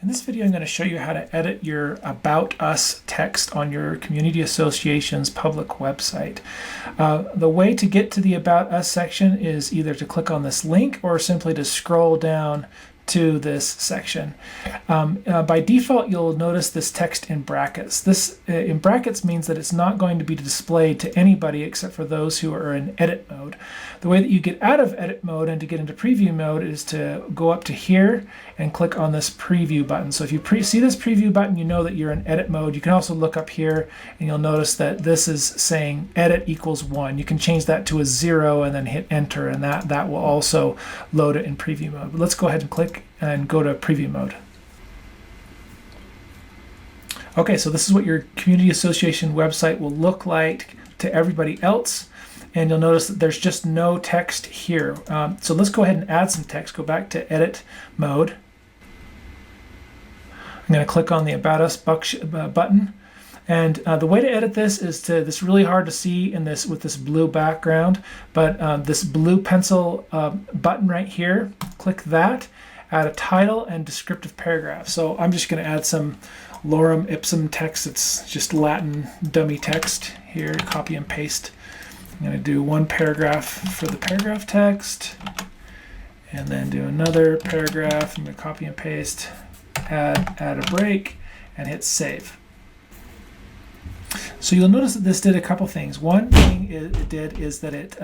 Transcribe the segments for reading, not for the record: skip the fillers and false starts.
In this video, I'm going to show you how to edit your About Us text on your community association's public website. The way to get to the About Us section is either to click on this link or simply to scroll down to this section. By default, you'll notice this text in brackets. This in brackets means that it's not going to be displayed to anybody except for those who are in edit mode. The way that you get out of edit mode and to get into preview mode is to go up to here and click on this preview button. So if you see this preview button, you know that you're in edit mode. You can also look up here and you'll notice that this is saying edit equals 1. You can change that to a 0 and then hit enter, and that will also load it in preview mode. But let's go ahead and click and go to preview mode. Okay, so this is what your community association website will look like to everybody else. And you'll notice that there's just no text here. So let's go ahead and add some text. Go back to edit mode. I'm going to click on the About Us button. And the way to edit this is this is really hard to see in this with this blue background, but this blue pencil button right here, click that, add a title and descriptive paragraph. So I'm just going to add some lorem ipsum text. It's just Latin dummy text here, copy and paste. I'm going to do one paragraph for the paragraph text, and then do another paragraph. I'm going to copy and paste, add a break, and hit save. So you'll notice that this did a couple things. One thing it did is that it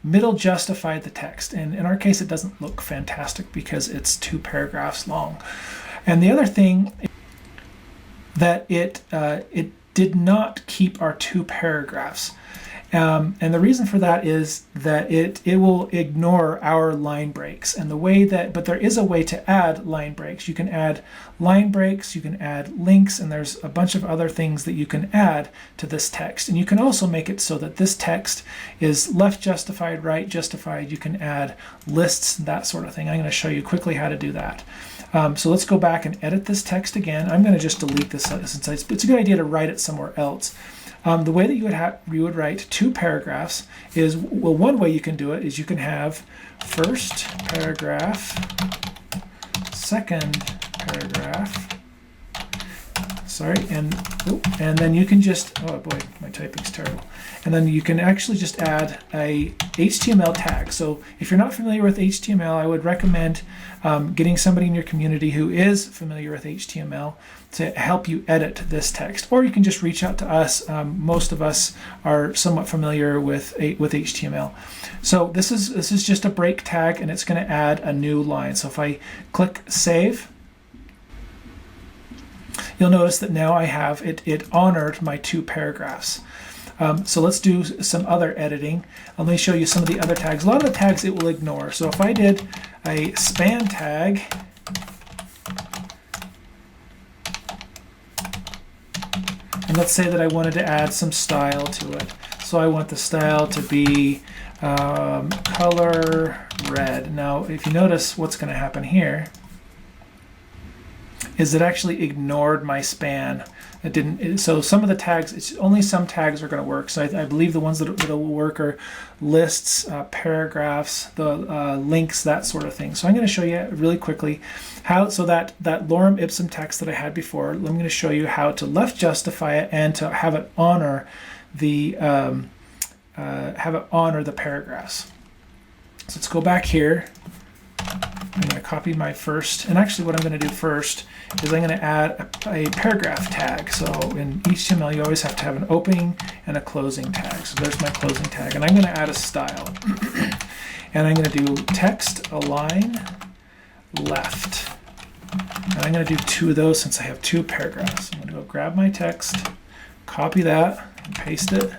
middle justified the text, and in our case it doesn't look fantastic because it's 2 paragraphs long. And the other thing that it did not keep our 2 paragraphs. And the reason for that is that it will ignore our line breaks. And but there is a way to add line breaks. You can add line breaks, you can add links, and there's a bunch of other things that you can add to this text. And you can also make it so that this text is left justified, right justified. You can add lists, that sort of thing. I'm going to show you quickly how to do that. So let's go back and edit this text again. I'm going to just delete this since it's a good idea to write it somewhere else. The way that you would write 2 paragraphs is, well, one way you can do it is you can have first paragraph, second paragraph, and then you can just, oh boy, my typing's terrible. And then you can actually just add a HTML tag. So if you're not familiar with HTML, I would recommend getting somebody in your community who is familiar with HTML to help you edit this text. Or you can just reach out to us. Most of us are somewhat familiar with HTML. So this is just a break tag, and it's going to add a new line. So if I click save, you'll notice that now I have it honored my 2 paragraphs. So let's do some other editing. Let me show you some of the other tags. A lot of the tags it will ignore. So if I did a span tag, and let's say that I wanted to add some style to it. So I want the style to be color red. Now, if you notice what's going to happen here is it actually ignored my span. It didn't. So some of the tags, only some tags are going to work. So I believe the ones that will work are lists, paragraphs, the links, that sort of thing. So I'm going to show you really quickly how, so that lorem ipsum text that I had before, I'm going to show you how to left justify it and to have it honor the paragraphs. So let's go back here. I'm going to copy my first, and actually what I'm going to do first is I'm going to add a paragraph tag. So in HTML you always have to have an opening and a closing tag. So there's my closing tag, and I'm going to add a style. And I'm going to do text align left. And I'm going to do 2 of those since I have 2 paragraphs. I'm going to go grab my text, copy that, and paste it,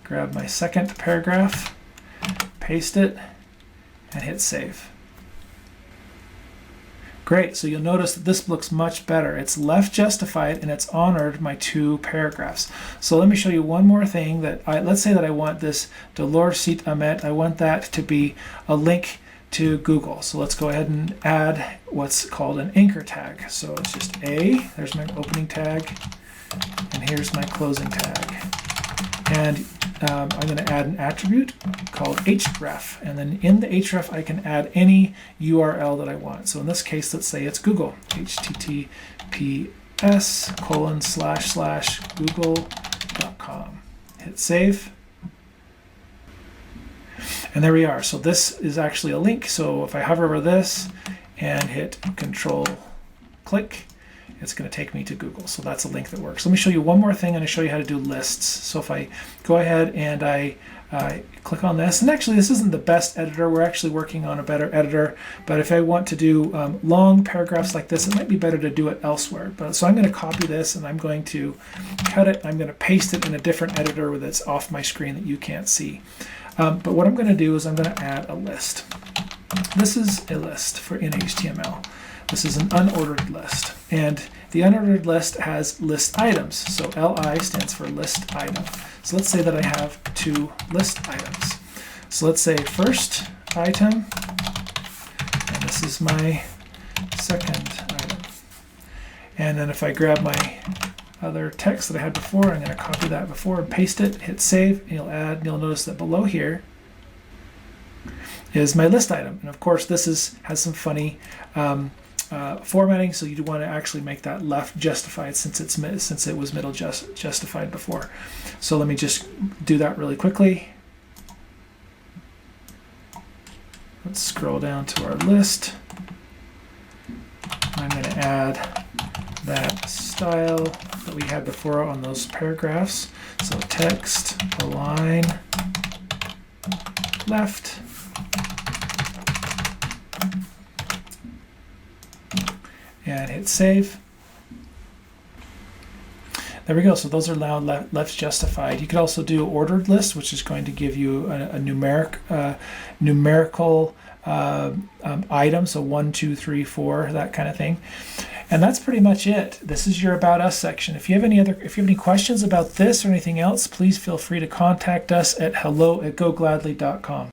grab my second paragraph, paste it, and hit save. Great, so you'll notice that this looks much better. It's left justified and it's honored my 2 paragraphs. So let me show you one more thing that let's say that I want this Dolores Sit Amet, I want that to be a link to Google. So let's go ahead and add what's called an anchor tag. So it's just there's my opening tag, and here's my closing tag. And I'm going to add an attribute called href, and then in the href I can add any URL that I want. So in this case, let's say it's Google, https://google.com. Hit save. And there we are. So this is actually a link. So if I hover over this and hit Control click, it's going to take me to Google. So that's a link that works. Let me show you one more thing. I'm going to show you how to do lists. So if I go ahead and I click on this, and actually this isn't the best editor. We're actually working on a better editor. But if I want to do long paragraphs like this, it might be better to do it elsewhere. So I'm going to copy this and I'm going to cut it. I'm going to paste it in a different editor that's off my screen that you can't see. But what I'm going to do is I'm going to add a list. This is a list in HTML. This is an unordered list. And the unordered list has list items. So LI stands for list item. So let's say that I have 2 list items. So let's say first item, and this is my second item. And then if I grab my other text that I had before, I'm going to copy that before and paste it, hit save, and you'll notice that below here is my list item. And of course this has some funny formatting, so you want to actually make that left justified since it was middle justified before. So let me just do that really quickly. Let's scroll down to our list. I'm going to add that style that we had before on those paragraphs. So text, align, left, and hit save. There we go. So those are now left justified. You could also do ordered list, which is going to give you a numerical item. So 1, 2, 3, 4, that kind of thing. And that's pretty much it. This is your About Us section. If you have any questions about this or anything else, please feel free to contact us at hello@gogladly.com.